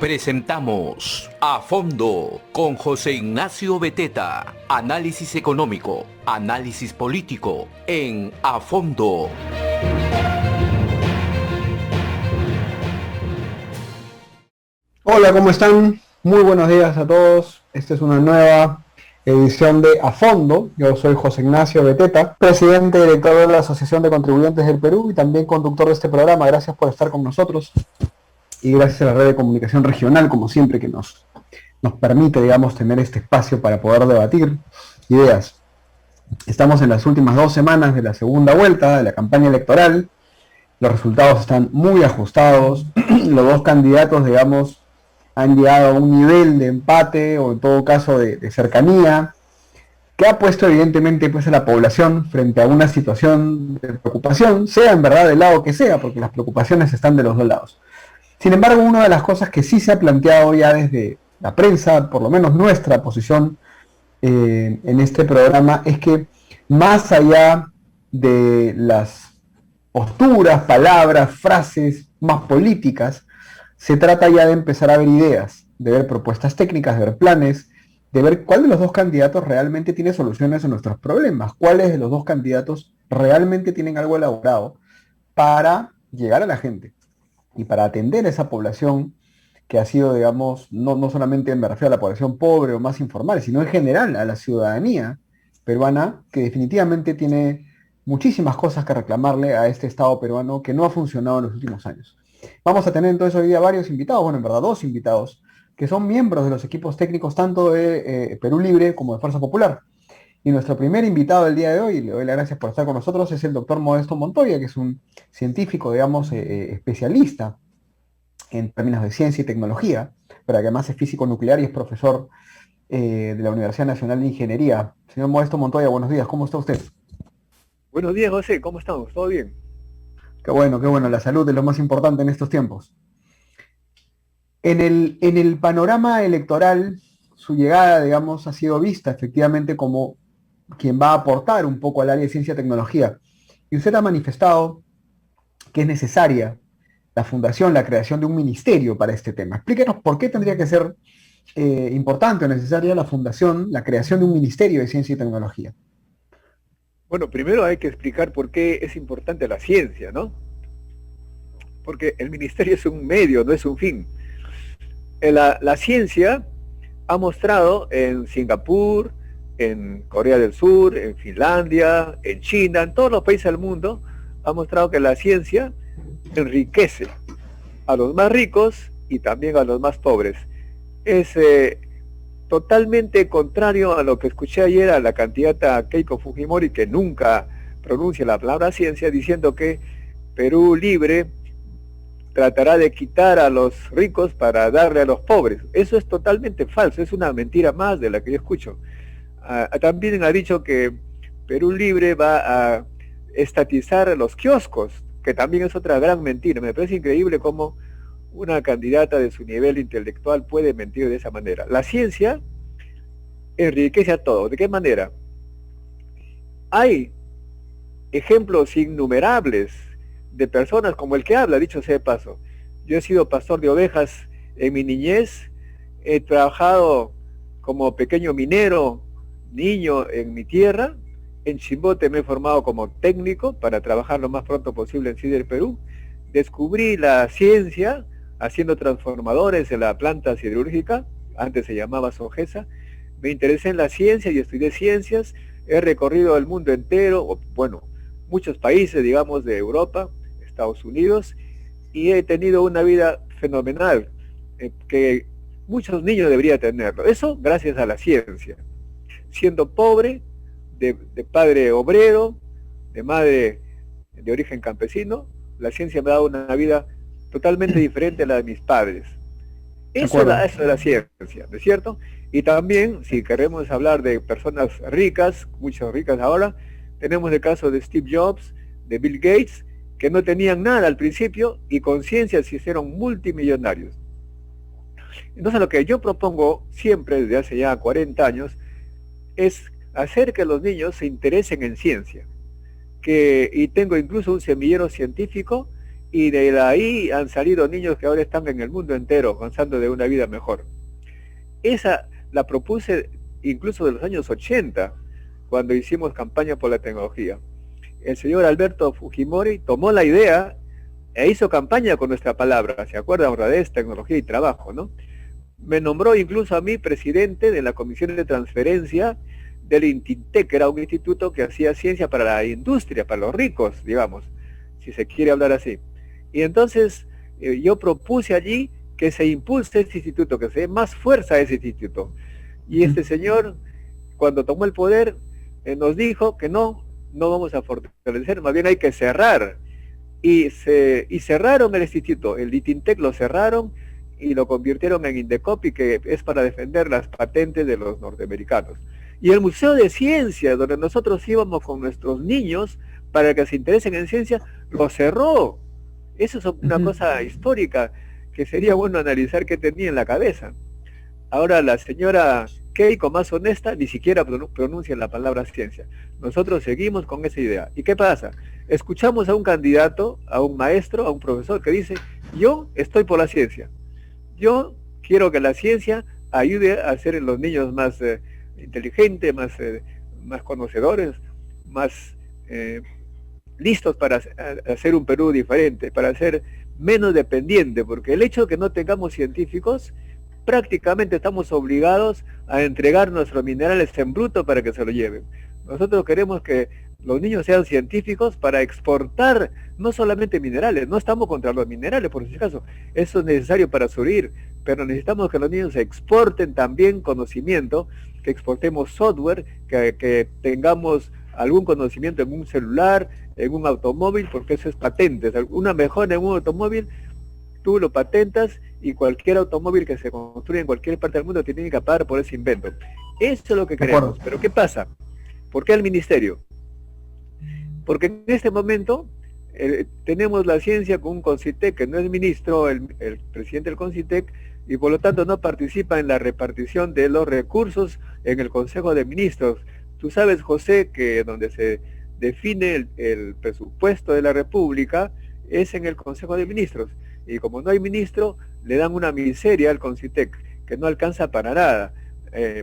Presentamos A Fondo con José Ignacio Beteta. Análisis económico, análisis político en A Fondo. Hola, ¿cómo están? Muy buenos días a todos. Esta es una nueva edición de A Fondo. Yo soy José Ignacio Beteta, presidente y director de la Asociación de Contribuyentes del Perú y también conductor de este programa. Gracias por estar con nosotros y gracias a la red de comunicación regional, como siempre, que nos permite, digamos, tener este espacio para poder debatir ideas. Estamos en las últimas 2 semanas de la segunda vuelta de la campaña electoral. Los resultados están muy ajustados. Los dos candidatos, digamos, han llegado a un nivel de empate o en todo caso de cercanía, que ha puesto evidentemente pues, a la población frente a una situación de preocupación, sea en verdad del lado que sea, porque las preocupaciones están de los dos lados. Sin embargo, una de las cosas que sí se ha planteado ya desde la prensa, por lo menos nuestra posición en este programa, es que más allá de las posturas, palabras, frases más políticas, se trata ya de empezar a ver ideas, de ver propuestas técnicas, de ver planes, de ver cuál de los dos candidatos realmente tiene soluciones a nuestros problemas, cuáles de los dos candidatos realmente tienen algo elaborado para llegar a la gente y para atender a esa población que ha sido, digamos, no solamente me refiero a la población pobre o más informal, sino en general a la ciudadanía peruana, que definitivamente tiene muchísimas cosas que reclamarle a este Estado peruano que no ha funcionado en los últimos años. Vamos a tener entonces hoy día varios invitados, bueno, en verdad 2 invitados, que son miembros de los equipos técnicos tanto de Perú Libre como de Fuerza Popular. Y nuestro primer invitado del día de hoy, le doy las gracias por estar con nosotros, es el doctor Modesto Montoya, que es un científico, digamos, especialista en términos de ciencia y tecnología, pero que además es físico nuclear y es profesor de la Universidad Nacional de Ingeniería. Señor Modesto Montoya, buenos días, ¿cómo está usted? Buenos días, José, ¿cómo estamos? ¿Todo bien? Qué bueno, la salud es lo más importante en estos tiempos. En el panorama electoral, su llegada, digamos, ha sido vista efectivamente como quien va a aportar un poco al área de ciencia y tecnología. Y usted ha manifestado que es necesaria la fundación, la creación de un ministerio para este tema. Explíquenos por qué tendría que ser importante o necesaria la fundación, la creación de un ministerio de ciencia y tecnología. Bueno, primero hay que explicar por qué es importante la ciencia, ¿no? Porque el ministerio es un medio, no es un fin. La ciencia ha mostrado en Singapur, en Corea del Sur, en Finlandia, en China, en todos los países del mundo, ha mostrado que la ciencia enriquece a los más ricos y también a los más pobres. Es totalmente contrario a lo que escuché ayer a la candidata Keiko Fujimori, que nunca pronuncia la palabra ciencia, diciendo que Perú Libre tratará de quitar a los ricos para darle a los pobres. Eso es totalmente falso, es una mentira más de la que yo escucho. También ha dicho que Perú Libre va a estatizar los kioscos, que también es otra gran mentira. Me parece increíble cómo una candidata de su nivel intelectual puede mentir de esa manera. La ciencia enriquece a todos. ¿De qué manera? Hay ejemplos innumerables de personas como el que habla, dicho sea de paso. Yo he sido pastor de ovejas en mi niñez, he trabajado como pequeño minero, niño en mi tierra, en Chimbote me he formado como técnico para trabajar lo más pronto posible en CIDER Perú, descubrí la ciencia haciendo transformadores en la planta siderúrgica, antes se llamaba Sogesa, me interesé en la ciencia y estudié ciencias, he recorrido el mundo entero, bueno, muchos países, digamos, de Europa, Estados Unidos, y he tenido una vida fenomenal, que muchos niños deberían tenerlo. Eso gracias a la ciencia. Siendo pobre, de padre obrero, de madre de origen campesino, la ciencia me ha dado una vida totalmente diferente a la de mis padres. Eso es la ciencia, ¿no es cierto? Y también, si queremos hablar de personas ricas, muchas ricas ahora, tenemos el caso de Steve Jobs, de Bill Gates, que no tenían nada al principio y con ciencia se hicieron multimillonarios. Entonces lo que yo propongo siempre desde hace ya 40 años es hacer que los niños se interesen en ciencia. Y tengo incluso un semillero científico y de ahí han salido niños que ahora están en el mundo entero gozando de una vida mejor. Esa la propuse incluso de los años 80, cuando hicimos campaña por la tecnología. El señor Alberto Fujimori tomó la idea e hizo campaña con nuestra palabra, ¿se acuerda? Honradez, tecnología y trabajo, ¿no? Me nombró incluso a mí presidente de la Comisión de Transferencia del INTINTEC, que era un instituto que hacía ciencia para la industria, para los ricos, digamos, si se quiere hablar así. Y entonces yo propuse allí que se impulse este instituto, que se dé más fuerza a ese instituto. Y este señor, cuando tomó el poder, nos dijo que no vamos a fortalecer, más bien hay que cerrar. Y cerraron el instituto, el INTINTEC lo cerraron y lo convirtieron en Indecopi, que es para defender las patentes de los norteamericanos. Y el Museo de Ciencia, donde nosotros íbamos con nuestros niños para que se interesen en ciencia, lo cerró. Eso es una cosa histórica que sería bueno analizar qué tenía en la cabeza. Ahora la señora Keiko, más honesta, ni siquiera pronuncia la palabra ciencia. Nosotros seguimos con esa idea. ¿Y qué pasa? Escuchamos a un candidato, a un maestro, a un profesor que dice, yo estoy por la ciencia. Yo quiero que la ciencia ayude a hacer los niños más inteligentes, más conocedores, más listos para hacer un Perú diferente, para ser menos dependiente, porque el hecho de que no tengamos científicos, prácticamente estamos obligados a entregar nuestros minerales en bruto para que se lo lleven. Nosotros queremos que los niños sean científicos para exportar no solamente minerales, no estamos contra los minerales por si acaso, eso es necesario para subir, pero necesitamos que los niños exporten también conocimiento, que exportemos software, que tengamos algún conocimiento en un celular, en un automóvil, porque eso es patente. Una mejora en un automóvil, tú lo patentas y cualquier automóvil que se construya en cualquier parte del mundo tiene que pagar por ese invento. Eso es lo que queremos. Pero ¿qué pasa? ¿Por qué el ministerio? Porque en este momento tenemos la ciencia con un CONCITEC que no es ministro, el presidente del CONCITEC, y por lo tanto no participa en la repartición de los recursos en el Consejo de Ministros. Tú sabes, José, que donde se define el presupuesto de la República es en el Consejo de Ministros, y como no hay ministro, le dan una miseria al CONCITEC, que no alcanza para nada.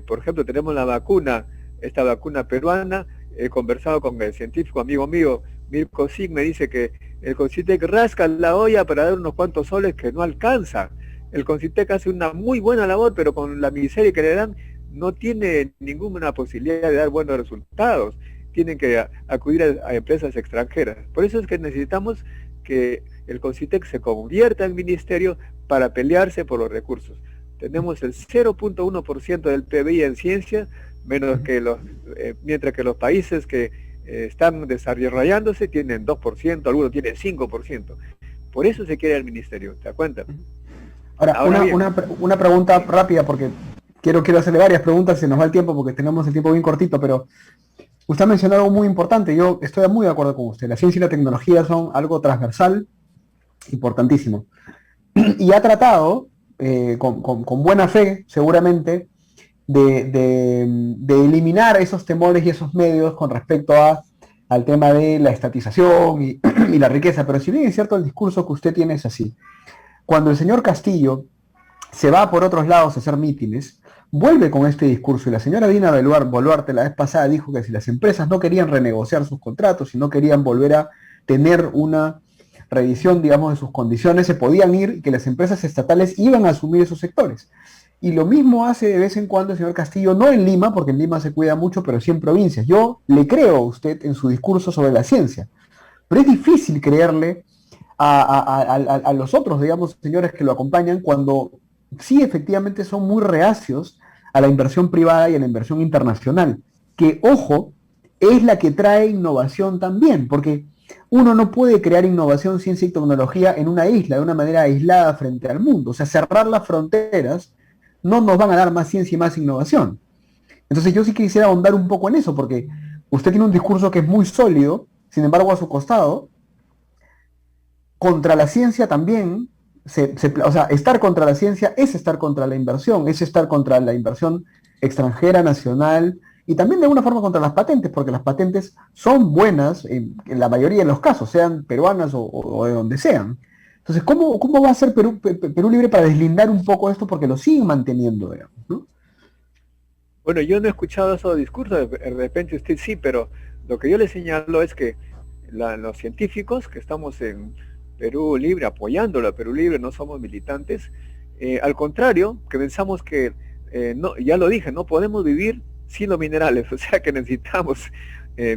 Por ejemplo, tenemos la vacuna, esta vacuna peruana. He conversado con el científico amigo mío, Mirko Sig, me dice que el CONCITEC rasca la olla para dar unos cuantos soles que no alcanza. El CONCITEC hace una muy buena labor, pero con la miseria que le dan, no tiene ninguna posibilidad de dar buenos resultados. Tienen que acudir a empresas extranjeras. Por eso es que necesitamos que el CONCITEC se convierta en ministerio para pelearse por los recursos. Tenemos el 0.1% del PBI en ciencia, mientras que los países que están desarrollándose tienen 2%, algunos tienen 5%. Por eso se quiere el ministerio, ¿te das cuenta? Ahora una pregunta rápida, porque quiero hacerle varias preguntas, se nos va el tiempo porque tenemos el tiempo bien cortito, pero usted ha mencionado algo muy importante, yo estoy muy de acuerdo con usted, la ciencia y la tecnología son algo transversal, importantísimo, y ha tratado, con buena fe, seguramente, de eliminar esos temores y esos medios con respecto al tema de la estatización y la riqueza, pero si bien es cierto el discurso que usted tiene es así, cuando el señor Castillo se va por otros lados a hacer mítines, vuelve con este discurso, y la señora Dina Boluarte la vez pasada dijo que si las empresas no querían renegociar sus contratos, si no querían volver a tener una revisión, digamos, de sus condiciones, se podían ir, y que las empresas estatales iban a asumir esos sectores. Y lo mismo hace de vez en cuando el señor Castillo, no en Lima, porque en Lima se cuida mucho, pero sí en provincias. Yo le creo a usted en su discurso sobre la ciencia, pero es difícil creerle a los otros, digamos, señores que lo acompañan, cuando sí efectivamente son muy reacios a la inversión privada y a la inversión internacional, que, ojo, es la que trae innovación también, porque uno no puede crear innovación, ciencia y tecnología en una isla, de una manera aislada frente al mundo. O sea, cerrar las fronteras no nos van a dar más ciencia y más innovación. Entonces yo sí quisiera ahondar un poco en eso, porque usted tiene un discurso que es muy sólido, sin embargo a su costado, contra la ciencia también, o sea, estar contra la ciencia es estar contra la inversión, es estar contra la inversión extranjera, nacional, y también de alguna forma contra las patentes, porque las patentes son buenas en la mayoría de los casos, sean peruanas o de donde sean. Entonces, ¿cómo va a ser Perú Libre para deslindar un poco esto? Porque lo siguen manteniendo, digamos, ¿no? Bueno, yo no he escuchado esos discursos, de repente usted sí, pero lo que yo le señalo es que los científicos que estamos en Perú Libre, apoyándolo a Perú Libre, no somos militantes, al contrario, que pensamos que, no, ya lo dije, no podemos vivir sin los minerales, o sea que necesitamos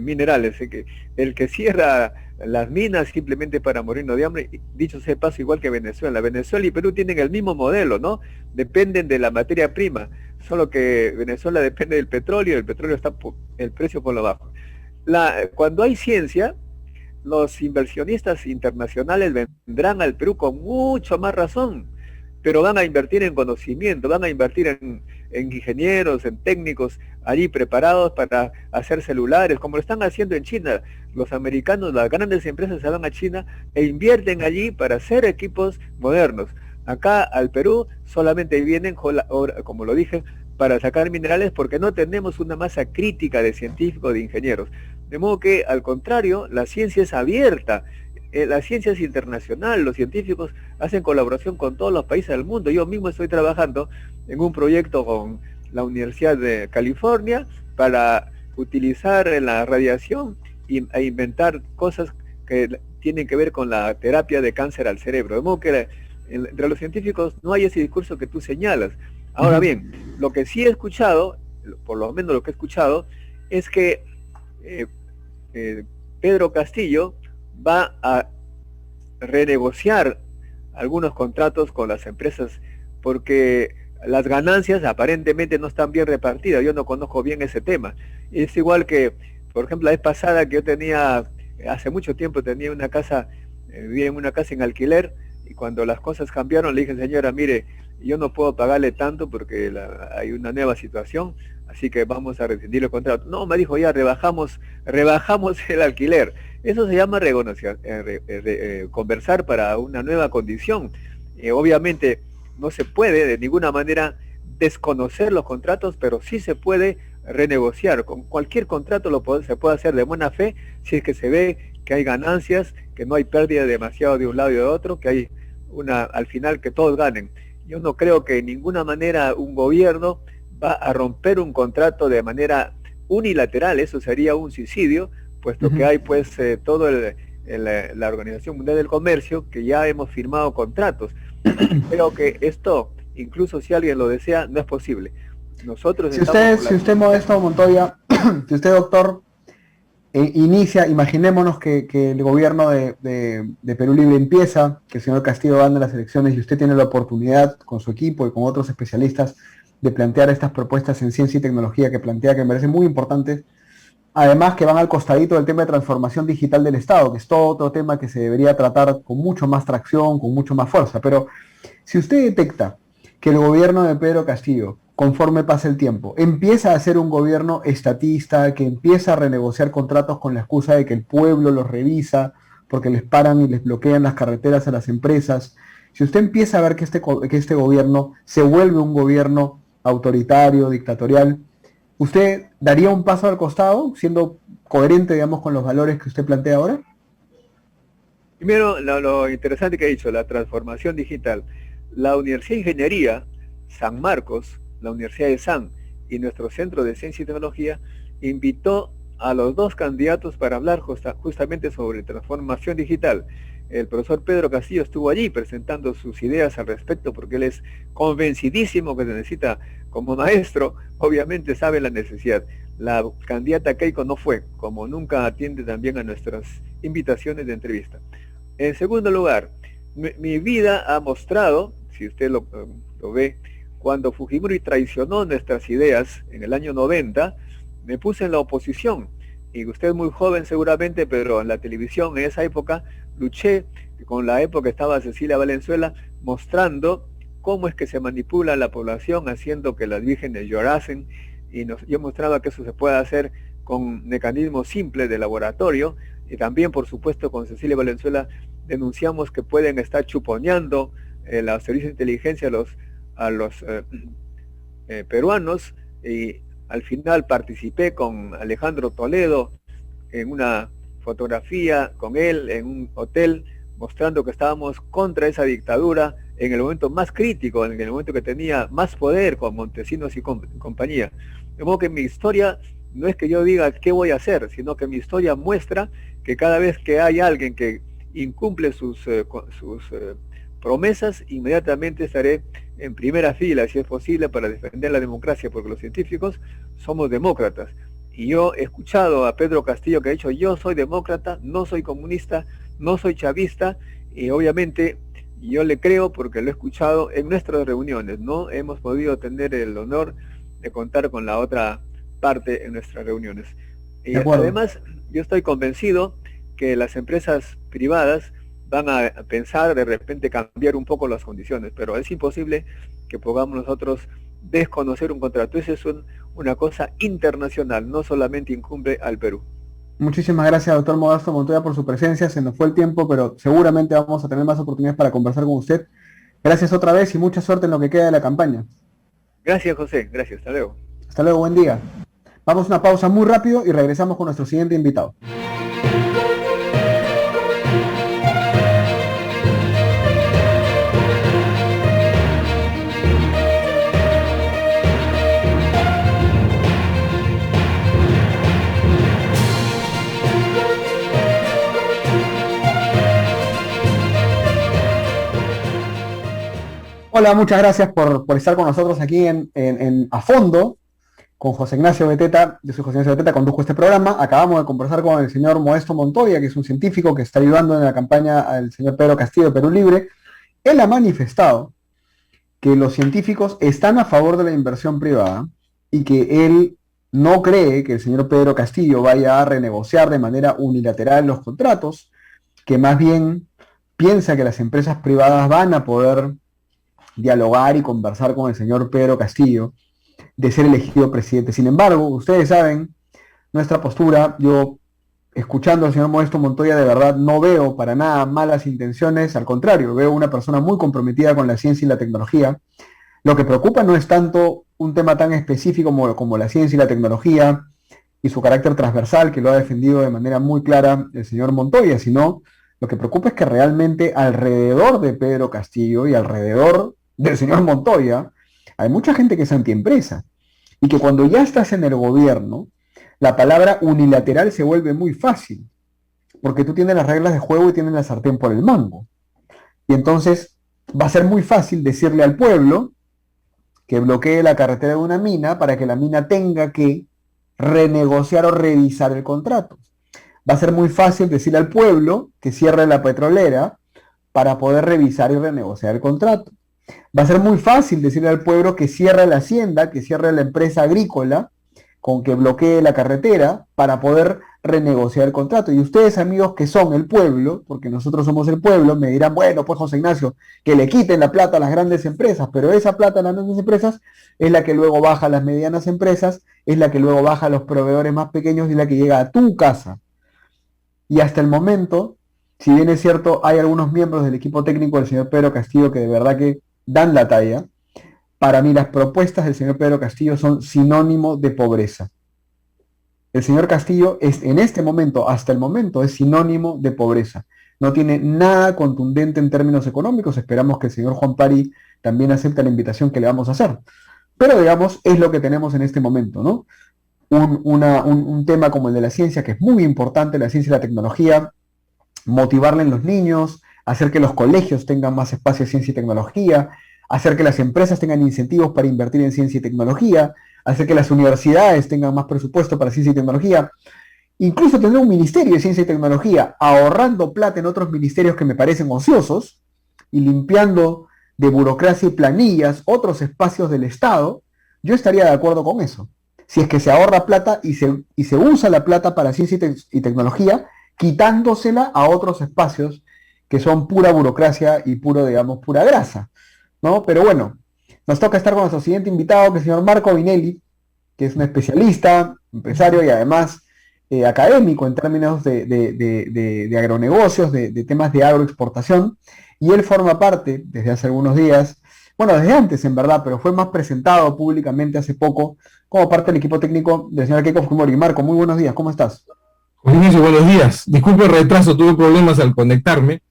minerales, que el que cierra las minas simplemente para morirnos de hambre, dicho sea de paso, igual que Venezuela. Venezuela y Perú tienen el mismo modelo, ¿no? Dependen de la materia prima, solo que Venezuela depende del petróleo, el petróleo está el precio por lo bajo. Cuando hay ciencia, los inversionistas internacionales vendrán al Perú con mucho más razón, pero van a invertir en conocimiento, van a invertir en ingenieros, en técnicos allí preparados para hacer celulares, como lo están haciendo en China. Los americanos, las grandes empresas se van a China e invierten allí para hacer equipos modernos. Acá al Perú solamente vienen, como lo dije, para sacar minerales porque no tenemos una masa crítica de científicos, de ingenieros. De modo que, al contrario, la ciencia es abierta, la ciencia es internacional, los científicos hacen colaboración con todos los países del mundo. Yo mismo estoy trabajando en un proyecto con la Universidad de California para utilizar la radiación e inventar cosas que tienen que ver con la terapia de cáncer al cerebro. De modo que entre los científicos no hay ese discurso que tú señalas. Ahora bien, lo que sí he escuchado, por lo menos lo que he escuchado, es que Pedro Castillo va a renegociar algunos contratos con las empresas porque las ganancias aparentemente no están bien repartidas. Yo no conozco bien ese tema. Es igual que, por ejemplo, la vez pasada que yo tenía, hace mucho tiempo tenía una casa, vivía en una casa en alquiler, y cuando las cosas cambiaron le dije, señora, mire, yo no puedo pagarle tanto porque hay una nueva situación, así que vamos a rescindir el contrato. No, me dijo, ya rebajamos el alquiler. Eso se llama conversar para una nueva condición. Obviamente no se puede de ninguna manera desconocer los contratos, pero sí se puede renegociar. Con cualquier contrato se puede hacer de buena fe si es que se ve que hay ganancias, que no hay pérdida demasiado de un lado y de otro, que hay al final que todos ganen. Yo no creo que de ninguna manera un gobierno va a romper un contrato de manera unilateral, eso sería un suicidio, puesto que hay pues todo la Organización Mundial del Comercio, que ya hemos firmado contratos. Creo que esto, incluso si alguien lo desea, no es posible. Nosotros si usted Modesto Montoya, si usted, doctor, imaginémonos que el gobierno de Perú Libre empieza, que el señor Castillo gane las elecciones y usted tiene la oportunidad con su equipo y con otros especialistas de plantear estas propuestas en ciencia y tecnología que plantea, que me parecen muy importantes, además que van al costadito del tema de transformación digital del Estado, que es todo otro tema que se debería tratar con mucho más tracción, con mucho más fuerza. Pero si usted detecta que el gobierno de Pedro Castillo, conforme pasa el tiempo, empieza a ser un gobierno estatista, que empieza a renegociar contratos con la excusa de que el pueblo los revisa, porque les paran y les bloquean las carreteras a las empresas, si usted empieza a ver que este gobierno se vuelve un gobierno autoritario, dictatorial, ¿usted daría un paso al costado, siendo coherente, digamos, con los valores que usted plantea ahora? Primero, lo interesante que ha dicho, la transformación digital. La Universidad de Ingeniería, San Marcos, la Universidad de San y nuestro Centro de Ciencia y Tecnología invitó a los dos candidatos para hablar justamente sobre transformación digital. El profesor Pedro Castillo estuvo allí presentando sus ideas al respecto porque él es convencidísimo que se necesita, como maestro, obviamente sabe la necesidad. La candidata Keiko no fue, como nunca atiende también a nuestras invitaciones de entrevista. En segundo lugar, mi vida ha mostrado, si usted lo ve, cuando Fujimori traicionó nuestras ideas en el año 90, me puse en la oposición. Y usted es muy joven seguramente, pero en la televisión en esa época luché, con la época estaba Cecilia Valenzuela, mostrando cómo es que se manipula la población, haciendo que las vírgenes llorasen, y yo mostraba que eso se puede hacer con mecanismos simples de laboratorio, y también, por supuesto, con Cecilia Valenzuela denunciamos que pueden estar chuponeando los servicios de inteligencia a los peruanos, y Al final participé con Alejandro Toledo en una fotografía con él en un hotel, mostrando que estábamos contra esa dictadura en el momento más crítico, en el momento que tenía más poder con Montesinos y compañía. De modo que mi historia no es que yo diga qué voy a hacer, sino que mi historia muestra que cada vez que hay alguien que incumple sus promesas, inmediatamente estaré en primera fila, si es posible, para defender la democracia, porque los científicos somos demócratas. Y yo he escuchado a Pedro Castillo que ha dicho: yo soy demócrata, no soy comunista, no soy chavista, y obviamente yo le creo porque lo he escuchado en nuestras reuniones. No hemos podido tener el honor de contar con la otra parte en nuestras reuniones. Y además, yo estoy convencido que las empresas privadas van a pensar de repente cambiar un poco las condiciones, pero es imposible que podamos nosotros desconocer un contrato. Eso es una cosa internacional, no solamente incumbe al Perú. Muchísimas gracias, doctor Modesto Montoya, por su presencia. Se nos fue el tiempo, pero seguramente vamos a tener más oportunidades para conversar con usted. Gracias otra vez y mucha suerte en lo que queda de la campaña. Gracias, José. Gracias. Hasta luego. Hasta luego. Buen día. Vamos a una pausa muy rápido y regresamos con nuestro siguiente invitado. Hola, muchas gracias por estar con nosotros aquí en A Fondo, con José Ignacio Beteta. Yo soy José Ignacio Beteta, conduzco este programa. Acabamos de conversar con el señor Modesto Montoya, que es un científico que está ayudando en la campaña al señor Pedro Castillo de Perú Libre. Él ha manifestado que los científicos están a favor de la inversión privada y que él no cree que el señor Pedro Castillo vaya a renegociar de manera unilateral los contratos, que más bien piensa que las empresas privadas van a poder dialogar y conversar con el señor Pedro Castillo de ser elegido presidente. Sin embargo, ustedes saben nuestra postura. Yo, escuchando al señor Modesto Montoya, de verdad no veo para nada malas intenciones, al contrario, veo una persona muy comprometida con la ciencia y la tecnología. Lo que preocupa no es tanto un tema tan específico como la ciencia y la tecnología y su carácter transversal, que lo ha defendido de manera muy clara el señor Montoya, sino lo que preocupa es que realmente alrededor de Pedro Castillo y alrededor del señor Montoya hay mucha gente que es antiempresa y que cuando ya estás en el gobierno, la palabra unilateral se vuelve muy fácil, porque tú tienes las reglas de juego y tienes la sartén por el mango. Y entonces va a ser muy fácil decirle al pueblo que bloquee la carretera de una mina para que la mina tenga que renegociar o revisar el contrato. Va a ser muy fácil decirle al pueblo que cierre la petrolera para poder revisar y renegociar el contrato. Va a ser muy fácil decirle al pueblo que cierre la hacienda, que cierre la empresa agrícola, con que bloquee la carretera para poder renegociar el contrato. Y ustedes, amigos que son el pueblo, porque nosotros somos el pueblo, me dirán: bueno, pues José Ignacio, que le quiten la plata a las grandes empresas, pero esa plata a las grandes empresas es la que luego baja a las medianas empresas, es la que luego baja a los proveedores más pequeños y la que llega a tu casa. Y hasta el momento, si bien es cierto, hay algunos miembros del equipo técnico del señor Pedro Castillo que de verdad que dan la talla, para mí las propuestas del señor Pedro Castillo son sinónimo de pobreza. El señor Castillo es, en este momento, hasta el momento, es sinónimo de pobreza. No tiene nada contundente en términos económicos. Esperamos que el señor Juan Pari también acepte la invitación que le vamos a hacer. Pero, digamos, es lo que tenemos en este momento, ¿no? Un tema como el de la ciencia, que es muy importante, la ciencia y la tecnología, motivarla en los niños, hacer que los colegios tengan más espacio de ciencia y tecnología, hacer que las empresas tengan incentivos para invertir en ciencia y tecnología, hacer que las universidades tengan más presupuesto para ciencia y tecnología, incluso tener un ministerio de ciencia y tecnología, ahorrando plata en otros ministerios que me parecen ociosos y limpiando de burocracia y planillas otros espacios del Estado. Yo estaría de acuerdo con eso. Si es que se ahorra plata y se usa la plata para ciencia y tecnología, quitándosela a otros espacios que son pura burocracia y pura grasa, ¿no? Pero bueno, nos toca estar con nuestro siguiente invitado, que es el señor Marco Vinelli, que es un especialista, empresario y además académico en términos de agronegocios, de temas de agroexportación, y él forma parte, desde hace algunos días, bueno, desde antes en verdad, pero fue más presentado públicamente hace poco como parte del equipo técnico del señor Keiko Fujimori. Marco, muy buenos días, ¿cómo estás? Juan Ignacio, buenos días. Disculpe el retraso, tuve problemas al conectarme.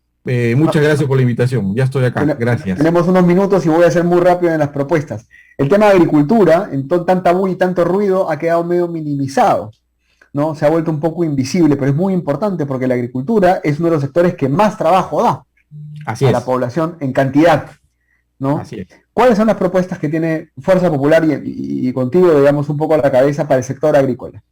Muchas gracias por la invitación. Ya estoy acá. Gracias. Tenemos unos minutos y voy a ser muy rápido en las propuestas. El tema de agricultura, en tanta tabú y tanto ruido, ha quedado medio minimizado, ¿no? Se ha vuelto un poco invisible, pero es muy importante porque la agricultura es uno de los sectores que más trabajo da Así a es. la población en cantidad, ¿no? Así es. ¿Cuáles son las propuestas que tiene Fuerza Popular y contigo, digamos, un poco a la cabeza para el sector agrícola?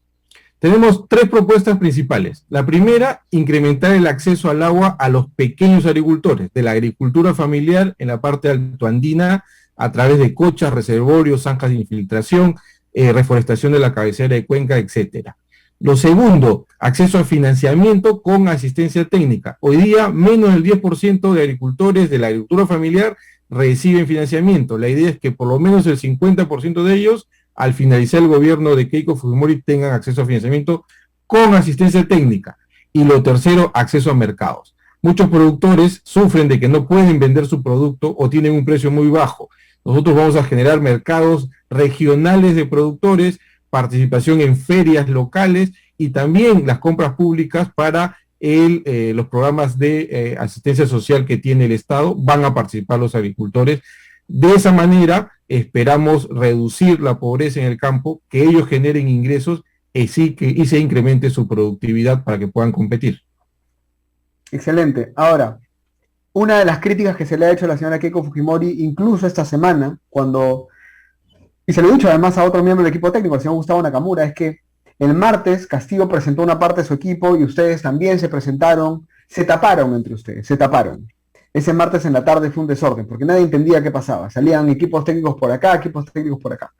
Tenemos tres propuestas principales. La primera, incrementar el acceso al agua a los pequeños agricultores de la agricultura familiar en la parte altoandina a través de cochas, reservorios, zanjas de infiltración, reforestación de la cabecera de cuenca, etcétera. Lo segundo, acceso a financiamiento con asistencia técnica. Hoy día, menos del 10% de agricultores de la agricultura familiar reciben financiamiento. La idea es que por lo menos el 50% de ellos, al finalizar el gobierno de Keiko Fujimori, tengan acceso a financiamiento con asistencia técnica. Y lo tercero, acceso a mercados. Muchos productores sufren de que no pueden vender su producto o tienen un precio muy bajo. Nosotros vamos a generar mercados regionales de productores, participación en ferias locales y también las compras públicas para los programas de asistencia social que tiene el Estado. Van a participar los agricultores. De esa manera esperamos reducir la pobreza en el campo, que ellos generen ingresos y se incremente su productividad para que puedan competir. Excelente. Ahora, una de las críticas que se le ha hecho a la señora Keiko Fujimori, incluso esta semana, y se lo he dicho además a otro miembro del equipo técnico, el señor Gustavo Nakamura, es que el martes Castillo presentó una parte de su equipo y ustedes también se presentaron, se taparon entre ustedes, se taparon. Ese martes en la tarde fue un desorden, porque nadie entendía qué pasaba. Salían equipos técnicos por acá, equipos técnicos por acá.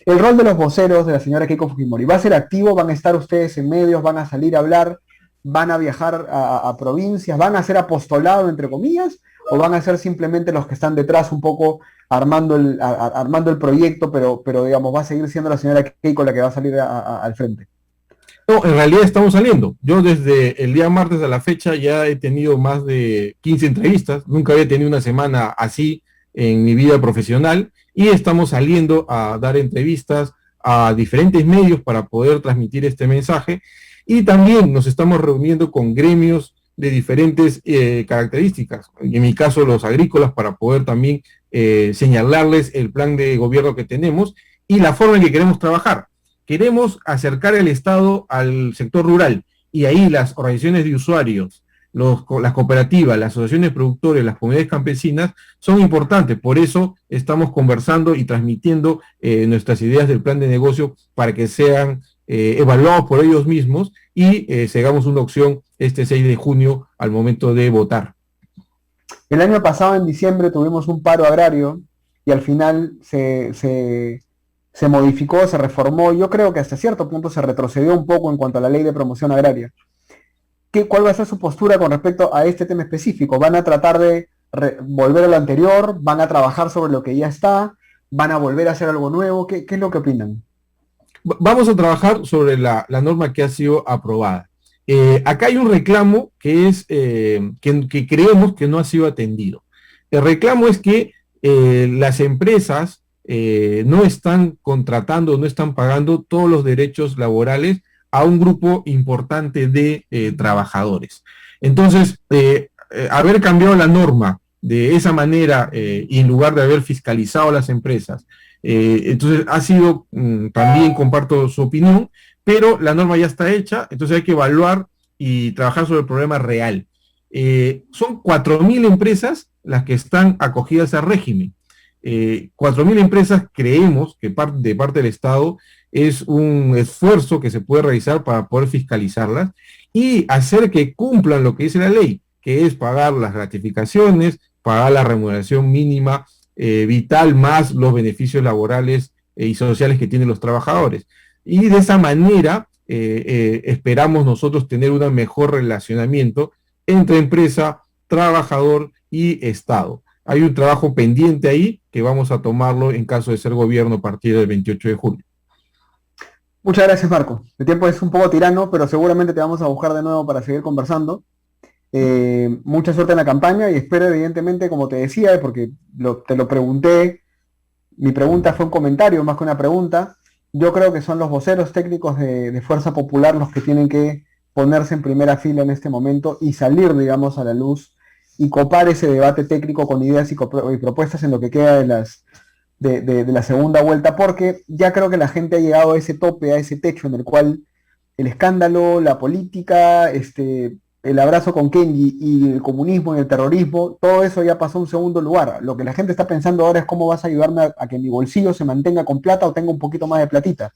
El rol de los voceros de la señora Keiko Fujimori, ¿va a ser activo? ¿Van a estar ustedes en medios? ¿Van a salir a hablar? ¿Van a viajar a provincias? ¿Van a hacer apostolado, entre comillas? ¿O van a ser simplemente los que están detrás un poco armando el proyecto, pero digamos, va a seguir siendo la señora Keiko la que va a salir al frente? No, en realidad estamos saliendo. Yo desde el día martes a la fecha ya he tenido más de 15 entrevistas. Nunca había tenido una semana así en mi vida profesional y estamos saliendo a dar entrevistas a diferentes medios para poder transmitir este mensaje y también nos estamos reuniendo con gremios de diferentes características, en mi caso los agrícolas, para poder también señalarles el plan de gobierno que tenemos y la forma en que queremos trabajar. Queremos acercar el Estado al sector rural y ahí las organizaciones de usuarios, las cooperativas, las asociaciones de productores, las comunidades campesinas son importantes. Por eso estamos conversando y transmitiendo nuestras ideas del plan de negocio para que sean evaluados por ellos mismos y hagamos una opción este 6 de junio al momento de votar. El año pasado, en diciembre, tuvimos un paro agrario y al final se modificó, se reformó. Yo creo que hasta cierto punto se retrocedió un poco en cuanto a la ley de promoción agraria. ¿Cuál va a ser su postura con respecto a este tema específico? ¿Van a tratar de volver a lo anterior? ¿Van a trabajar sobre lo que ya está? ¿Van a volver a hacer algo nuevo? ¿Qué es lo que opinan? Vamos a trabajar sobre la norma que ha sido aprobada. Acá hay un reclamo que es que creemos que no ha sido atendido. El reclamo es que las empresas no están contratando, no están pagando todos los derechos laborales a un grupo importante de trabajadores. Entonces, haber cambiado la norma de esa manera y en lugar de haber fiscalizado a las empresas, entonces ha sido, también comparto su opinión, pero la norma ya está hecha, entonces hay que evaluar y trabajar sobre el problema real. Son 4.000 empresas las que están acogidas al régimen. 4.000 empresas creemos que de parte del Estado es un esfuerzo que se puede realizar para poder fiscalizarlas y hacer que cumplan lo que dice la ley, que es pagar las gratificaciones, pagar la remuneración mínima vital más los beneficios laborales y sociales que tienen los trabajadores. Y de esa manera esperamos nosotros tener un mejor relacionamiento entre empresa, trabajador y Estado. Hay un trabajo pendiente ahí que vamos a tomarlo en caso de ser gobierno a partir del 28 de julio. Muchas gracias, Marco. El tiempo es un poco tirano, pero seguramente te vamos a buscar de nuevo para seguir conversando. Mucha suerte en la campaña y espero evidentemente, como te decía, porque te lo pregunté, mi pregunta fue un comentario más que una pregunta. Yo creo que son los voceros técnicos de Fuerza Popular los que tienen que ponerse en primera fila en este momento y salir, digamos, a la luz y copar ese debate técnico con ideas y propuestas en lo que queda de la segunda vuelta, porque ya creo que la gente ha llegado a ese tope, a ese techo en el cual el escándalo, la política, el abrazo con Kenji y el comunismo y el terrorismo, todo eso ya pasó a un segundo lugar. Lo que la gente está pensando ahora es cómo vas a ayudarme a que mi bolsillo se mantenga con plata o tenga un poquito más de platita.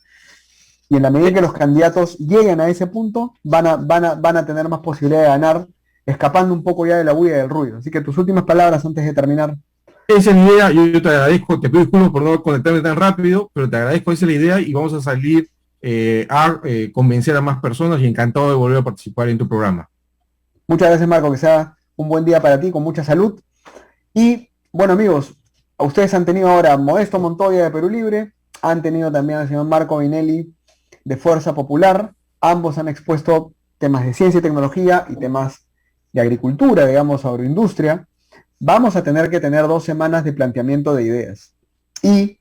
Y en la medida que los candidatos lleguen a ese punto, van a tener más posibilidad de ganar, escapando un poco ya de la bulla y del ruido. Así que tus últimas palabras antes de terminar. Esa es la idea, yo te agradezco, te pido disculpas por no conectarme tan rápido, pero te agradezco, esa es la idea y vamos a salir a convencer a más personas y encantado de volver a participar en tu programa. Muchas gracias, Marco, que sea un buen día para ti, con mucha salud. Y bueno, amigos, a ustedes han tenido ahora a Modesto Montoya de Perú Libre, han tenido también al señor Marco Vinelli de Fuerza Popular, ambos han expuesto temas de ciencia y tecnología y temas de agricultura, digamos, agroindustria. Vamos a tener que tener 2 semanas de planteamiento de ideas. Y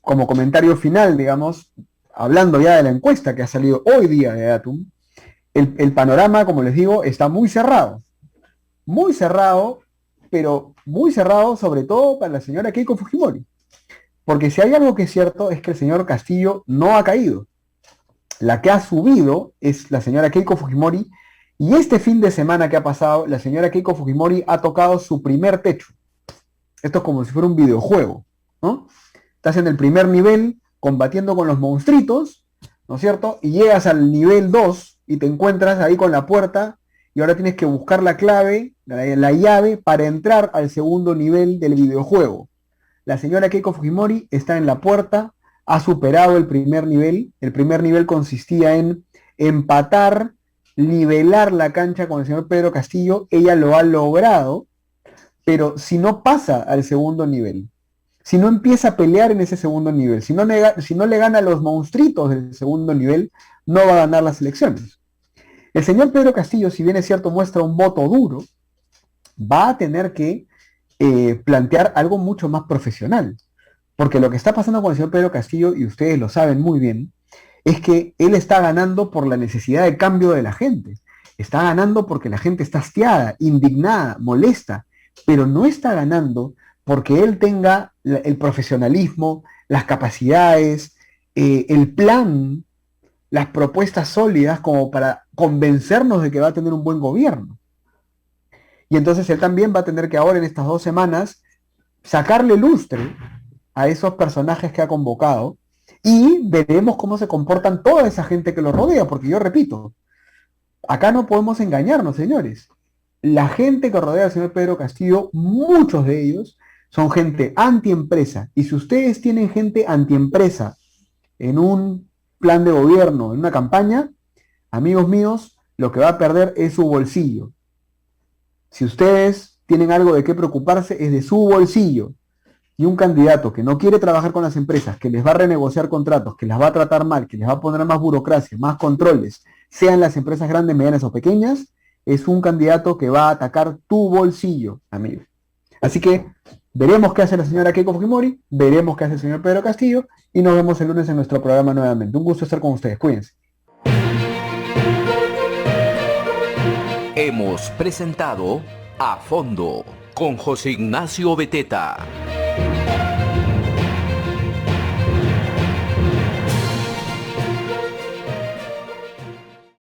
como comentario final, digamos, hablando ya de la encuesta que ha salido hoy día de Datum, el panorama, como les digo, está muy cerrado, pero muy cerrado sobre todo para la señora Keiko Fujimori. Porque si hay algo que es cierto es que el señor Castillo no ha caído. La que ha subido es la señora Keiko Fujimori, y este fin de semana que ha pasado, la señora Keiko Fujimori ha tocado su primer techo. Esto es como si fuera un videojuego, ¿no? Estás en el primer nivel combatiendo con los monstruitos, ¿no es cierto? Y llegas al nivel 2 y te encuentras ahí con la puerta y ahora tienes que buscar la clave, la llave para entrar al segundo nivel del videojuego. La señora Keiko Fujimori está en la puerta, ha superado el primer nivel. El primer nivel consistía en empatar, nivelar la cancha con el señor Pedro Castillo. Ella lo ha logrado, pero si no pasa al segundo nivel, si no empieza a pelear en ese segundo nivel, si no le gana a los monstruitos del segundo nivel, no va a ganar las elecciones. El señor Pedro Castillo, si bien es cierto, muestra un voto duro, va a tener que plantear algo mucho más profesional. Porque lo que está pasando con el señor Pedro Castillo, y ustedes lo saben muy bien, es que él está ganando por la necesidad de cambio de la gente. Está ganando porque la gente está hastiada, indignada, molesta, pero no está ganando porque él tenga el profesionalismo, las capacidades, el plan, las propuestas sólidas como para convencernos de que va a tener un buen gobierno. Y entonces él también va a tener que ahora en estas 2 semanas sacarle lustre a esos personajes que ha convocado y veremos cómo se comportan toda esa gente que lo rodea, porque yo repito, acá no podemos engañarnos, señores. La gente que rodea al señor Pedro Castillo, muchos de ellos son gente antiempresa, y si ustedes tienen gente antiempresa en un plan de gobierno, en una campaña, amigos míos, lo que va a perder es su bolsillo. Si ustedes tienen algo de qué preocuparse, es de su bolsillo. Y un candidato que no quiere trabajar con las empresas, que les va a renegociar contratos, que las va a tratar mal, que les va a poner más burocracia, más controles, sean las empresas grandes, medianas o pequeñas, es un candidato que va a atacar tu bolsillo, amigo. Así que veremos qué hace la señora Keiko Fujimori, veremos qué hace el señor Pedro Castillo, y nos vemos el lunes en nuestro programa nuevamente. Un gusto estar con ustedes, cuídense. Hemos presentado A Fondo con José Ignacio Beteta.